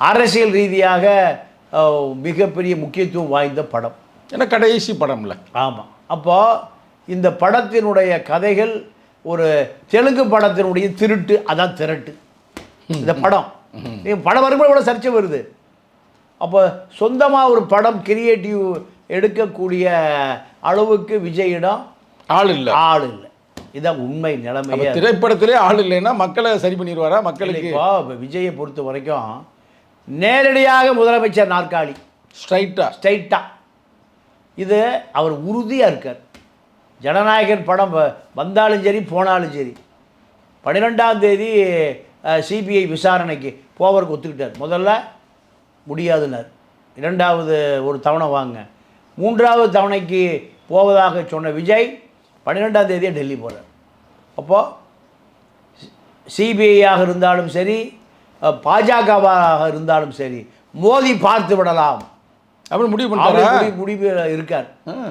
அரசியல் ரீதியாக மிகப்பெரிய முக்கியத்துவம் வாய்ந்த படம். ஏன்னா கடைசி படம்ல. ஆமாம். அப்போது இந்த படத்தினுடைய கதைகள் ஒரு தெலுங்கு படத்தினுடைய திருட்டு, அதான் திரட்டு இந்த படம். நீங்கள் படம் வரும்போது கூட சர்ச்சை வருது. அப்போ சொந்தமாக ஒரு படம் கிரியேட்டிவ் எடுக்கக்கூடிய அளவுக்கு விஜயிடம் ஆள் இல்லை. இதுதான் உண்மை நிலைமை. திரைப்படத்திலே ஆள் இல்லைன்னா மக்களை சரி பண்ணிடுவாரா? மக்களுக்கு இப்போ விஜயை பொறுத்த வரைக்கும் நேரடியாக முதலமைச்சர் நாற்காலி ஸ்ட்ரைட்டாக இது அவர் உறுதியாக இருக்கார். ஜனநாயகன் படம் வந்தாலும் சரி போனாலும் சரி 12ஆம் தேதி சிபிஐ விசாரணைக்கு போவருக்கு ஒத்துக்கிட்டார். முதல்ல முடியாதுன்னார். 2வது ஒரு தவணை வாங்க, 3வது தவணைக்கு போவதாக சொன்ன விஜய் 12ஆம் தேதியே டெல்லி போகிறார். அப்போது சிபிஐயாக இருந்தாலும் சரி பாஜகவாக இருந்தாலும் சரி மோதி பார்த்து விடலாம் அப்படி முடிவு இருக்கார்.